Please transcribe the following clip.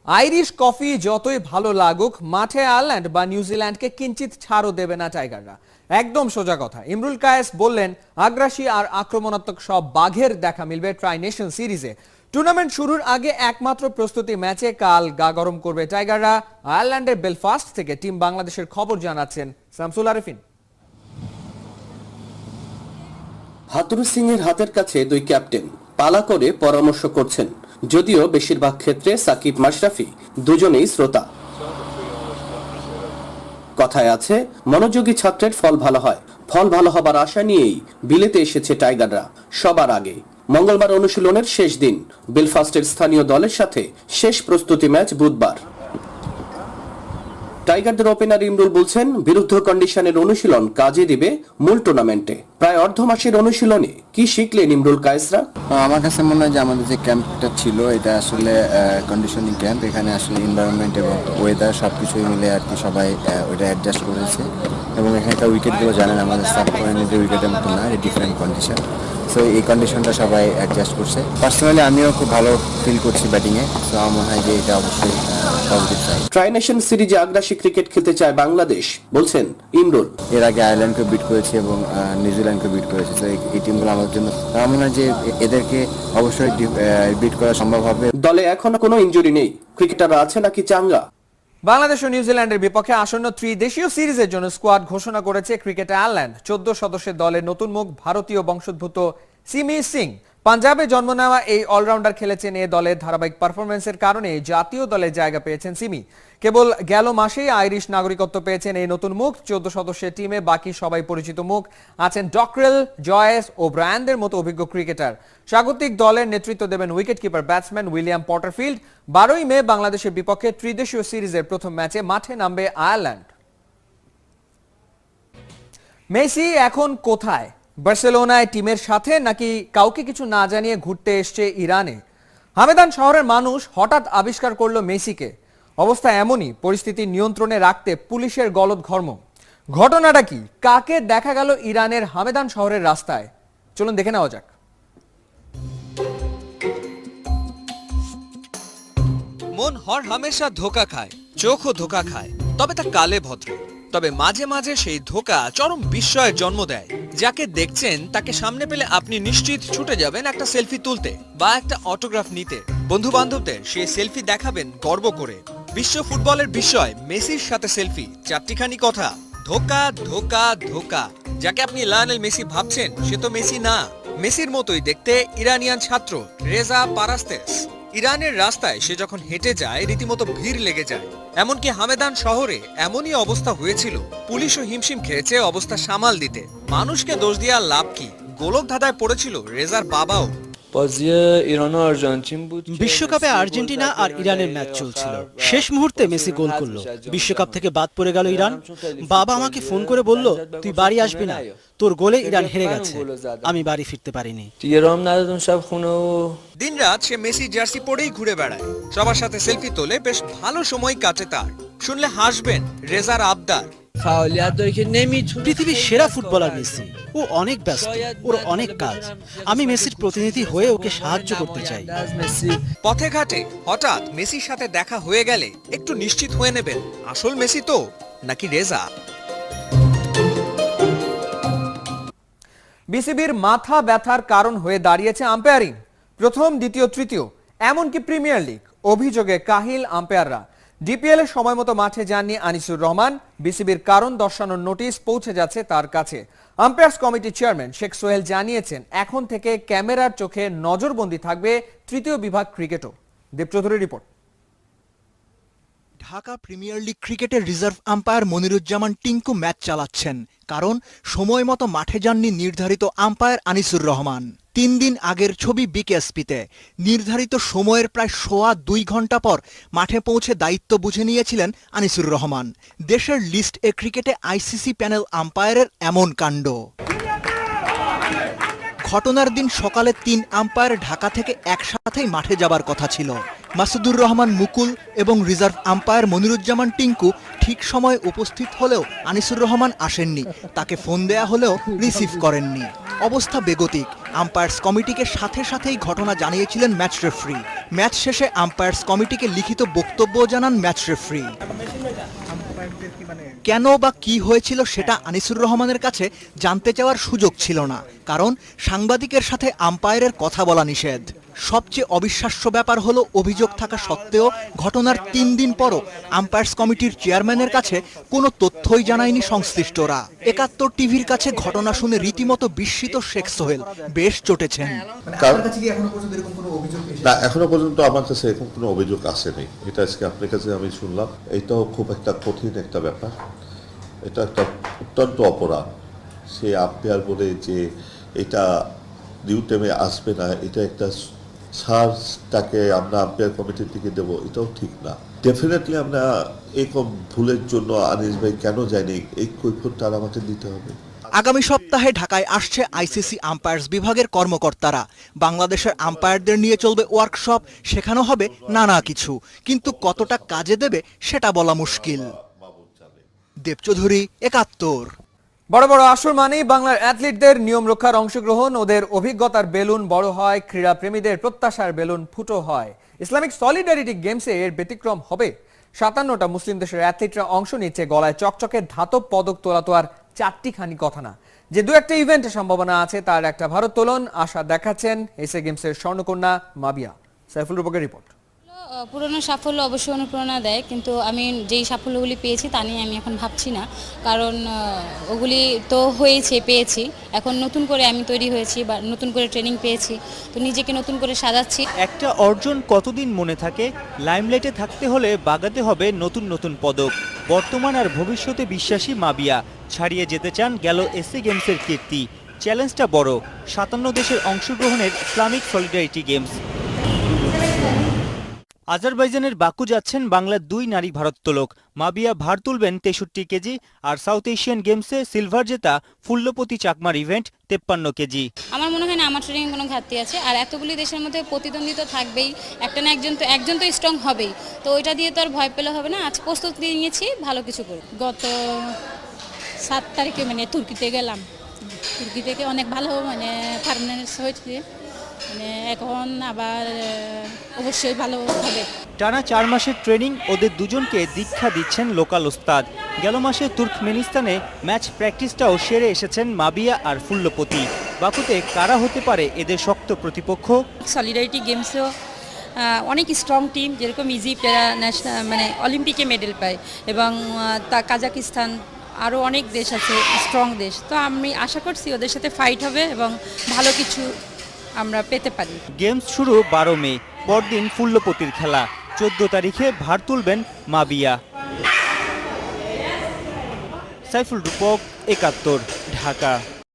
Irish coffee যতই ভালো লাগুক মাঠে আয়ারল্যান্ড বা নিউজিল্যান্ডকে কিঞ্চিত ছাড়ও দেবে না টাইগাররা। একদম সোজা কথা। ইমরুল কায়েস বললেন, আগ্রাসী আর আক্রমণাত্মক সব বাঘের দেখা মিলবে ট্রাই নেশন সিরিজে। টুর্নামেন্ট শুরুর আগে একমাত্র প্রস্তুতি ম্যাচে কাল গা গরম করবে টাইগাররা। আয়ারল্যান্ডের বেলফাস্ট থেকে টিম বাংলাদেশের খবর জানাচ্ছেন শামসুল আরেফিন। হাতুরু সিং এর হাতের কাছে দুই ক্যাপ্টেন পালা করে পরামর্শ করছেন, যদিও বেশিরভাগ ক্ষেত্রে সাকিব মাশরাফি দুজনেই শ্রোতা। কথায় আছে, মনোযোগী ছাত্রের ফল ভালো হয়। ফল ভালো হবার আশা নিয়েই বিলেতে এসেছে টাইগাররা সবার আগে। মঙ্গলবার অনুশীলনের শেষ দিন। বেলফাস্টের স্থানীয় দলের সাথে শেষ প্রস্তুতি ম্যাচ বুধবার। টাইগারদের ওপেনার ইমরুল বলছেন, বিরুদ্ধ কন্ডিশনের অনুশীলন কাজে দিবে মূল টুর্নামেন্টে। প্রায় অর্ধ মাসের অনুশীলনে কি শিখলেন ইমরুল কায়েসরা? আমার কাছে মনে হয় যে আমাদের যে ক্যাম্পটা ছিল এটা আসলে কন্ডিশনিং ক্যাম্প। এখানে আসলে এনভায়রনমেন্ট এবং ওয়েদার সবকিছুই মিলে আর কি সবাই ওইটা অ্যাডজাস্ট করেছে। এবং এখানকার উইকেটগুলো জানেন আমাদের সাব কমিউনিটির উইকেটের মতো না, ডিফারেন্ট কন্ডিশন। সো এই কন্ডিশনটা সবাই অ্যাডজাস্ট করছে। পার্সোনালি আমিও খুব ভালো ফিল করছি ব্যাটিংয়ে। সো আমার মনে হয় যে এটা অবশ্যই পজিটিভ সাইড। ট্রাই নেশন সিরিজে আগ্রাসী ক্রিকেট খেলতে চায় বাংলাদেশ বলছেন ইমরুল। এর আগে আয়ারল্যান্ডকে বিট করেছে এবং নিউজিল্যান্ডকে বিট করেছে। তো এই টিমগুলো আমার জন্য আমার মনে হয় যে এদেরকে অবশ্যই বিট করা সম্ভব হবে। দলে এখনো কোনো ইনজুরি নেই, ক্রিকেটাররা আছে নাকি চাঙ্গা। বাংলাদেশ ও নিউজিল্যান্ডের বিপক্ষে আসন্ন ত্রিদেশীয় সিরিজের জন্য স্কোয়াড ঘোষণা করেছে ক্রিকেট আয়ারল্যান্ড। 14 সদস্যের দলের নতুন মুখ ভারতীয় বংশোদ্ভূত সিমি সিং। পাঞ্জাবে জন্ম নেওয়া এই অলরাউন্ডার খেলেছেন এ দলের ধারাবাহিক পারফরমেন্সের কারণে জাতীয় দলে জায়গা পেয়েছেন সিমি। কেবল গেল মাসেই আইরিশ নাগরিকত্ব পেয়েছেন এই নতুন মুখ। 14 সদস্যের টিমে বাকি সবাই পরিচিত মুখ। আছেন ডকরেল, জয়েস ও ব্রায়ানদের মতো অভিজ্ঞ ক্রিকেটার। স্বাগতিক দলের নেতৃত্ব দেবেন উইকেট কিপার ব্যাটসম্যান উইলিয়াম পটারফিল্ড। 12ই মে বাংলাদেশের বিপক্ষে ত্রিদেশীয় সিরিজের প্রথম ম্যাচে মাঠে নামবে আয়ারল্যান্ড। মেসি এখন কোথায়? বার্সেলোনায় টিমের সাথে নাকি কাউকে কিছু না জানিয়ে ঘুরতে এসছে ইরানে? হামেদান শহরের মানুষ হঠাৎ আবিষ্কার করলো মেসিকে। অবস্থা এমনই, পরিস্থিতি নিয়ন্ত্রণে রাখতে পুলিশের গলদঘর্ম। ঘটনাটা কি? কাকে দেখা গেল ইরানের হামেদান শহরের রাস্তায়? চলুন দেখে নেওয়া যাক। মন হর হামেশা ধোকা খায়, চোখও ধোকা খায়, তবে তা কালে ভদ্র। তবে মাঝে মাঝে সেই ধোকা চরম বিস্ময়ের জন্ম দেয়। যাকে দেখছেন তাকে সামনে পেলে আপনি নিশ্চিত ছুটে যাবেন একটা সেলফি তুলতে বা একটা অটোগ্রাফ নিতে। বন্ধু বান্ধবদের সেই সেলফি দেখাবেন গর্ব করে। বিশ্ব ফুটবলের বিষয় মেসির সাথে সেলফি, চারটিখানি কথা, ধোকা ধোকা ধোকা। যাকে আপনি লায়নেল মেসি ভাবছেন সে তো মেসি না। মেসির মতোই দেখতে ইরানিয়ান ছাত্র রেজা পারাস্তেস। ইরানের রাস্তায় সে যখন হেঁটে যায় রীতিমতো ভিড় লেগে যায়। এমনকি হামেদান শহরে এমনই অবস্থা হয়েছিল, পুলিশও হিমশিম খেয়েছে অবস্থা সামাল দিতে। মানুষকে দোষ দিয়ে লাভ কি? গোলক ধাঁধায় পড়েছিল রেজার বাবাও। বিশ্বকাপে আর্জেন্টিনা আর ইরানের ম্যাচ চলছিল। শেষ মুহূর্তে মেসি গোল করলো। বিশ্বকাপ থেকে বাদ পড়ে গেল ইরান। বাবা আমাকে ফোন করে বলল, তুই বাড়ি আসবি না, তোর গোলে ইরান হেরে গেছে। আমি বাড়ি ফিরতে পারিনি। দিনরাত সে মেসি জার্সি পরেই ঘুরে বেড়ায়, সবার সাথে সেলফি তোলে, বেশ ভালো সময় কাটে তার। শুনলে হাসবেন, রেজার আবদার। পৃথিবীর সেরা ফুটবলার মেসি। ও অনেক ব্যস্ত, ওর অনেক কাজ। আমি মেসির প্রতিনিধি হয়ে ওকে সাহায্য করতে চাই। পথে ঘাটে হঠাৎ মেসির সাথে দেখা হয়ে গেলে একটু নিশ্চিত হয়ে নেবেন আসল মেসি তো নাকি রেজা। বিসিবির মাথা ব্যথার কারণ হয়ে দাঁড়িয়েছে আম্পায়ারিং। প্রথম, দ্বিতীয়, তৃতীয়, এমনকি প্রিমিয়ার লিগ অভিযোগে কাহিল আম্পায়াররা। ডিপিএল এর সময় মতো মাঠে যাননি আনিসুর রহমান। বিসিবির কারণ দর্শানোর নোটিশ পৌঁছে যাচ্ছে তার কাছে। আম্পায়ার্স কমিটির চেয়ারম্যান শেখ সোহেল জানিয়েছেন, এখন থেকে ক্যামেরার চোখে নজরবন্দি থাকবে তৃতীয় বিভাগ ক্রিকেটও। দেবচৌধুরীর রিপোর্ট। ঢাকা প্রিমিয়ার লিগ ক্রিকেটের reserve umpire Moniruzzaman Tinku match চালাচ্ছেন, কারণ সময় মতো মাঠে যাননি নির্ধারিত আম্পায়ার আনিসুর রহমান। 3 দিন আগের ছবি বিকেএসপিতে। নির্ধারিত সময়ের প্রায় 2.25 ঘন্টা পর মাঠে পৌঁছে দায়িত্ব বুঝে নিয়েছিলেন আনিসুর রহমান। দেশের লিস্ট এ ক্রিকেটে আইসিসি প্যানেল আম্পায়ারের এমন কাণ্ড। ঘটনার দিন সকালে 3 আম্পায়ার ঢাকা থেকে একসাথেই মাঠে যাবার কথা ছিল। মাসুদুর রহমান মুকুল এবং রিজার্ভ আম্পায়ার মনিরুজ্জামান টিঙ্কু ঠিক সময়ে উপস্থিত হলেও আনিসুর রহমান আসেননি। তাকে ফোন দেয়া হলেও রিসিভ করেননি। অবস্থা বেগতিক। আম্পায়ার্স কমিটিকে সাথে সাথেই ঘটনা জানিয়েছিলেন ম্যাচ রেফারি। ম্যাচ শেষে আম্পায়ার্স কমিটিকে লিখিত বক্তব্য জানান ম্যাচ রেফারি। কেন বা কি হয়েছিল সেটা আনিসুর রহমানের কাছে জানতে চাওয়ার সুযোগ ছিল না, কারণ সাংবাদিকের সাথে আম্পায়ারের কথা বলা নিষেধ। সবচেয়ে অবিশ্বাস্য ব্যাপার হলো অভিযোগ থাকা সত্ত্বেও ঘটনার 3 দিন পরও আম্পায়ার্স কমিটির চেয়ারম্যানের কাছে কোনো তথ্যই জানায়নি সংশ্লিষ্টরা। 71 টিভির কাছে ঘটনা শুনে রীতিমতো বিস্মিত শেখ সোহেল বেশ চটেছেন। না, এখনো পর্যন্ত আমার কাছে এরকম কোনো অভিযোগ আসেনি। এটা আজকে আপনার কাছে আমি শুনলাম। এটাও খুব একটা কঠিন একটা ব্যাপার, এটা একটা অত্যন্ত অপরাধ। সে আম্পায়ার বলে যে এটা নিউ টাইমে আসবে না, এটা একটা সার তাকে আমরা আম্পায়ার কমিটির দিকে দেবো, এটাও ঠিক না। ডেফিনেটলি আমরা এরকম ভুলের জন্য আনিস ভাই কেন যায়নি এই কৈফিয়তটা আমাকে দিতে হবে। আগামী সপ্তাহে ঢাকায় আসছে আইসিসি আম্পায়ার্স বিভাগের কর্মকর্তারা। বাংলাদেশের আম্পায়ারদের নিয়ে চলবে ওয়ার্কশপ, শেখানো হবে নানা কিছু, কিন্তু কতটা কাজে দেবে সেটা বলা মুশকিল। দেবচৌধুরী, 71। বড় বড় আসর মানেই বাংলার অ্যাথলিটদের নিয়ম রক্ষার অংশগ্রহণ, ওদের অভিজ্ঞতার বেলুন বড় হয়, ক্রীড়া প্রেমীদের প্রত্যাশার বেলুন ফুটো হয়। ইসলামিক সলিডারিটি গেমসে এর ব্যতিক্রম হবে। 57টা মুসলিম দেশের অ্যাথলিটরা অংশ নিচ্ছে। গলায় চকচকে ধাতব পদক তোলা তো আর 4টি কথা না। যে দু একটা ইভেন্টের সম্ভাবনা আছে তার একটা ভারোত্তোলন আশা দেখাচ্ছেন এসএ গেমসের স্বর্ণকন্যা মাবিয়া। সাইফুল রূপকের রিপোর্ট। পুরনো সাফল্য অবশ্যই অনুপ্রেরণা দেয়, কিন্তু আমি যেই সাফল্যগুলি পেয়েছি তা নিয়ে আমি এখন ভাবছি না, কারণ ওগুলি তো পেয়েছি। এখন নতুন করে আমি তৈরি হয়েছি বা নতুন করে ট্রেনিং পেয়েছি, তো নিজেকে নতুন করে সাজাচ্ছি। একটা অর্জন কতদিন মনে থাকে? লাইমলাইটে থাকতে হলে বাগাতে হবে নতুন নতুন পদক। বর্তমান আর ভবিষ্যতে বিশ্বাসী মাবিয়া ছাড়িয়ে যেতে চান গেল এসএ গেমসের কীর্তি। চ্যালেঞ্জটা বড়, 57 দেশের অংশগ্রহণের ইসলামিক সলিডারিটি গেমস। আজারবাইজানের বাকু যাচ্ছেন বাংলার 2 নারী ভারোত্তোলক। মাবিয়া ভার তুলবেন 63 কেজি, আর সাউথ এশিয়ান গেমসে সিলভার জেতা ফুল্লপতি চাকমার ইভেন্ট 53 কেজি। আমার মনে হয় না আমার ট্রেনিং কোনো ঘাটতি আছে, আর এতগুলি দেশের মধ্যে প্রতিদ্বন্দ্বী তো থাকবেই, একটা না একজন তো স্ট্রং হবেই, তো ওইটা দিয়ে তো আর ভয় পেলে হবে না। আজ প্রস্তুতি নিয়েছি, ভালো কিছু করব। গত 7 তারিখে তুর্কিতে গেলাম। তুর্কি থেকে অনেক ভালো পারফরমেন্স হয়েছে, এখন আবার অবশ্যই ভালো হবে। টানা 4 মাসের ট্রেনিং ওদের দুজনকে দীক্ষা দিচ্ছেন লোকাল ওস্তাদ। গেল মাসে তুর্কমেনিস্তানে ম্যাচ প্র্যাকটিসটাও সেরে এসেছেন মাবিয়া আর ফুল্লপতি। বাকুতে কারা হতে পারে এদের শক্ত প্রতিপক্ষ? সলিডারিটি গেমসও অনেক স্ট্রং টিম, যেরকম ইজিপ্ট এরা ন্যাশনাল অলিম্পিকে মেডেল পায়, এবং কাজাকিস্তান, আরও অনেক দেশ আছে স্ট্রং দেশ। তো আমি আশা করছি ওদের সাথে ফাইট হবে এবং ভালো কিছু আমরা পেতে পারি। গেমস শুরু 12 মে, পরদিন ফুল্লপতির খেলা। 14 তারিখে ভার তুলবেন মাবিয়া। সাইফুল রূপক, 71, ঢাকা।